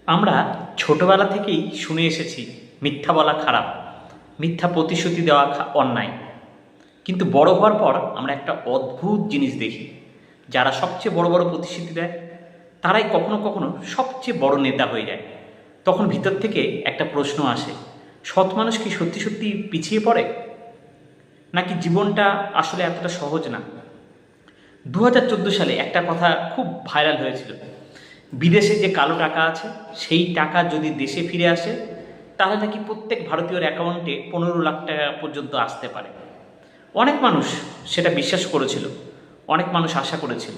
আমরা ছোটবেলা থেকেই শুনে এসেছি মিথ্যা বলা খারাপ, মিথ্যা প্রতিশ্রুতি দেওয়া অন্যায়। কিন্তু বড় হওয়ার পর আমরা একটা অদ্ভুত জিনিস দেখি, যারা সবচেয়ে বড় বড় প্রতিশ্রুতি দেয় তারাই কখনো কখনো সবচেয়ে বড় নেতা হয়ে যায়। তখন ভিতর থেকে একটা প্রশ্ন আসে, সৎ মানুষ কি সত্যি সত্যি পিছিয়ে পড়ে, নাকি জীবনটা আসলে এতটা সহজ না? 2014 সালে একটা কথা খুব ভাইরাল হয়েছিল, বিদেশে যে কালো টাকা আছে সেই টাকা যদি দেশে ফিরে আসে তাহলে নাকি প্রত্যেক ভারতীয়র অ্যাকাউন্টে 15 লাখ টাকা পর্যন্ত আসতে পারে। অনেক মানুষ সেটা বিশ্বাস করেছিল, অনেক মানুষ আশা করেছিল।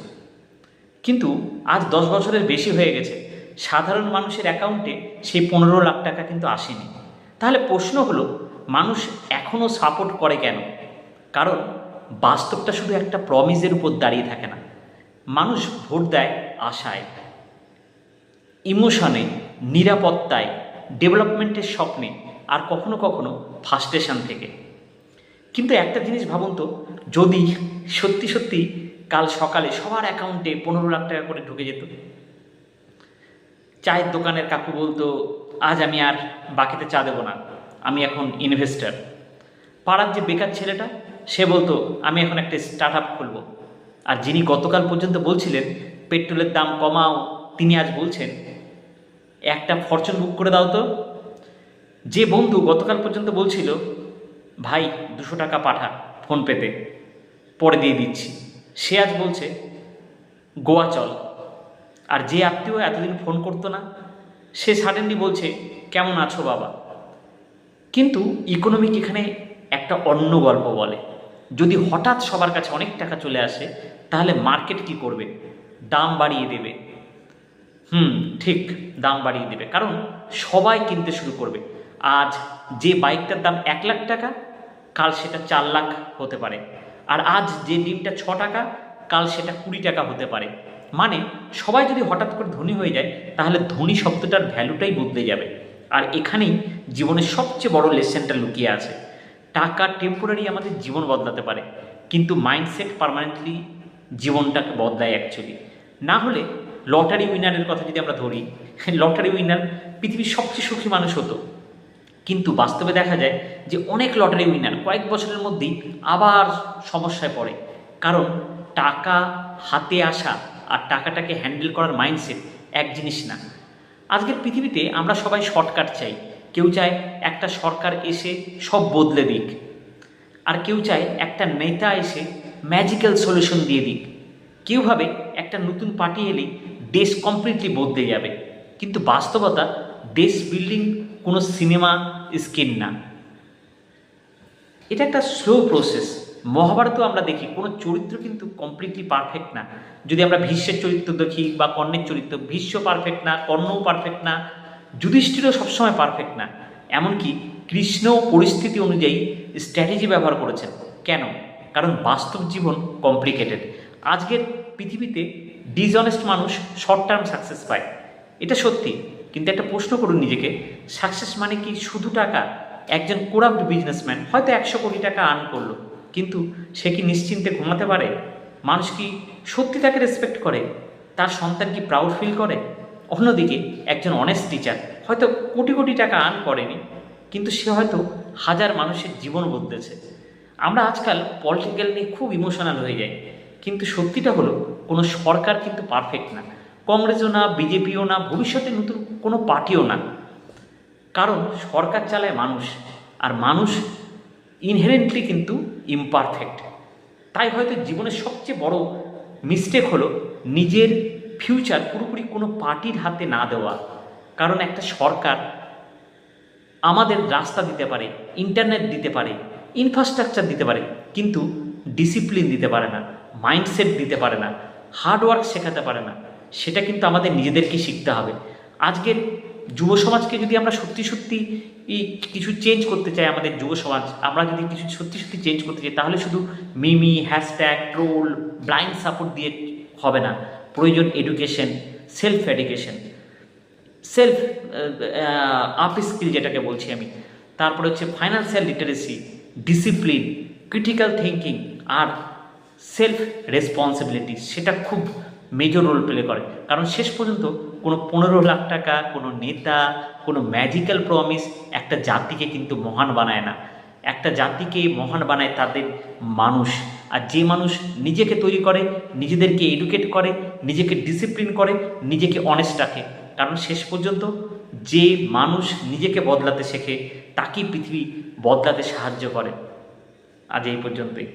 কিন্তু আজ 10 বছরের বেশি হয়ে গেছে, সাধারণ মানুষের অ্যাকাউন্টে সেই 15 লাখ টাকা কিন্তু আসেনি। তাহলে প্রশ্ন হলো, মানুষ এখনও সাপোর্ট করে কেন? কারণ বাস্তবটা শুধু একটা প্রমিসের উপর দাঁড়িয়ে থাকে না। মানুষ ভোট দেয় আশায়, ইমোশনে, নিরাপত্তায়, ডেভেলপমেন্টের স্বপ্নে, আর কখনো কখনো ফার্স্ট্রেশন থেকে। কিন্তু একটা জিনিস ভাবুন তো, যদি সত্যি সত্যি কাল সকালে সবার অ্যাকাউন্টে 15 লাখ টাকা করে ঢুকে যেত। চায়ের দোকানের কাকু বলতো, আজ আমি আর বাকিতে চা দেবো না, আমি এখন ইনভেস্টার। পাড়ার যে বেকার ছেলেটা, সে বলতো, আমি এখন একটা স্টার্ট আপ খুলবো। আর যিনি গতকাল পর্যন্ত বলছিলেন পেট্রোলের দাম কমাও, তিনি আজ বলছেন একটা ফরচুন বুক করে দাও তো। যে বন্ধু গতকাল পর্যন্ত বলছিল, ভাই 200 টাকা পাঠা ফোনপেতে, পরে দিয়ে দিচ্ছি, সে আজ বলছে গোয়া চল। আর যে আত্মীয় এতদিন ফোন করতো না, সে সাডেনলি বলছে কেমন আছো বাবা। কিন্তু ইকোনমিক এখানে একটা অন্য গল্প বলে। যদি হঠাৎ সবার কাছে অনেক টাকা চলে আসে, তাহলে মার্কেট কি করবে? দাম বাড়িয়ে দেবে। ঠিক, দাম বাড়িয়ে দেবে, কারণ সবাই কিনতে শুরু করবে। আজ যে বাইকটার দাম 1 লাখ টাকা, কাল সেটা 4 লাখ হতে পারে। আর আজ যে ডিমটা 6 টাকা, কাল সেটা 20 টাকা হতে পারে। মানে সবাই যদি হঠাৎ করে ধনী হয়ে যায়, তাহলে ধনী শব্দটার ভ্যালুটাই বদলে যাবে। আর এখানেই জীবনের সবচেয়ে বড় লেসেনটা লুকিয়ে আছে। টাকা টেম্পোরারি আমাদের জীবন বদলাতে পারে, কিন্তু মাইন্ডসেট পার্মানেন্টলি জীবনটাকে বদলায় অ্যাকচুয়ালি। না হলে লটারি উইনারের কথা যদি আমরা ধরি, লটারি উইনার পৃথিবীর সবচেয়ে সুখী মানুষ হতো। কিন্তু বাস্তবে দেখা যায় যে অনেক লটারি উইনার কয়েক বছরের মধ্যেই আবার সমস্যায় পড়ে। কারণ টাকা হাতে আসা আর টাকাটাকে হ্যান্ডেল করার মাইন্ডসেট এক জিনিস না। আজকের পৃথিবীতে আমরা সবাই শর্টকাট চাই। কেউ চায় একটা সরকার এসে সব বদলে দিক, আর কেউ চায় একটা নেতা এসে ম্যাজিক্যাল সলিউশন দিয়ে দিক। কেউ ভাবে একটা নতুন পার্টি এলেই দেশ কমপ্লিটলি বদলে যাবে। কিন্তু বাস্তবতা, দেশ বিল্ডিং কোনো সিনেমা স্ক্রিন না, এটা একটা স্লো প্রসেস। মহাভারতেও আমরা দেখি কোনো চরিত্র কিন্তু কমপ্লিটলি পারফেক্ট না। যদি আমরা ভীষ্মের চরিত্র দেখি বা কর্ণের চরিত্র, ভীষ্ম পারফেক্ট না, কর্ণও পারফেক্ট না, যুধিষ্ঠিরও সবসময় পারফেক্ট না। এমনকি কৃষ্ণ পরিস্থিতি অনুযায়ী স্ট্র্যাটেজি ব্যবহার করেছেন। কেন? কারণ বাস্তব জীবন কমপ্লিকেটেড। আজকের পৃথিবীতে ডিসঅনেস্ট মানুষ শর্ট টার্ম সাকসেস পায়, এটা সত্যি। কিন্তু একটা প্রশ্ন করুন নিজেকে, সাকসেস মানে কি শুধু টাকা? একজন কোরাপ্ট বিজনেসম্যান হয়তো 100 কোটি টাকা আর্ন করলো, কিন্তু সে কি নিশ্চিন্তে ঘুমাতে পারে? মানুষ কি সত্যি তাকে রেসপেক্ট করে? তার সন্তান কি প্রাউড ফিল করে? অন্যদিকে একজন অনেস্ট টিচার হয়তো কোটি কোটি টাকা আর্ন করেনি, কিন্তু সে হয়তো হাজার মানুষের জীবন বদলেছে। আমরা আজকাল পলিটিক্যাল নিয়ে খুব ইমোশনাল হয়ে যাই, কিন্তু সত্যিটা হলো কোনো সরকার কিন্তু পারফেক্ট না। কংগ্রেসও না, বিজেপিও না, ভবিষ্যতে নতুন কোনো পার্টিও না। কারণ সরকার চালায় মানুষ, আর মানুষ ইনহেরেন্টলি কিন্তু ইমপারফেক্ট। তাই হয়তো জীবনের সবচেয়ে বড় মিস্টেক হলো নিজের ফিউচার পুরোপুরি কোনো পার্টির হাতে না দেওয়া। কারণ একটা সরকার আমাদের রাস্তা দিতে পারে, ইন্টারনেট দিতে পারে, ইনফ্রাস্ট্রাকচার দিতে পারে, কিন্তু ডিসিপ্লিন দিতে পারে না, মাইন্ডসেট দিতে পারে না, হার্ডওয়ার্ক শেখাতে পারে না। সেটা কিন্তু আমাদের নিজেদেরকে শিখতে হবে। আজকের যুব সমাজকে যদি আমরা সত্যি সত্যি কিছু চেঞ্জ করতে চাই, আমাদের যুব সমাজ আমরা যদি কিছু সত্যি সত্যি চেঞ্জ করতে চাই, তাহলে শুধু memes, hashtag, troll, blind support দিয়ে হবে না। প্রয়োজন education, self education, self upskill যেটাকে বলছি আমি। তারপরে হচ্ছে financial literacy, discipline, critical thinking আর সেলফ রেসপন্সিবিলিটি, সেটা খুব মেজর রোল প্লে করে। কারণ শেষ পর্যন্ত কোনো 15 লাখ টাকা, কোনো নেতা, কোনো ম্যাজিক্যাল প্রমিস একটা জাতিকে কিন্তু মহান বানায় না। একটা জাতিকে মহান বানায় তাদের মানুষ। আর যে মানুষ নিজেকে তৈরি করে, নিজেদেরকে এডুকেট করে, নিজেকে ডিসিপ্লিন করে, নিজেকে অনেস্ট রাখে। কারণ শেষ পর্যন্ত যে মানুষ নিজেকে বদলাতে শেখে তাকেই পৃথিবী বদলাতে সাহায্য করে। আজ এই পর্যন্তই।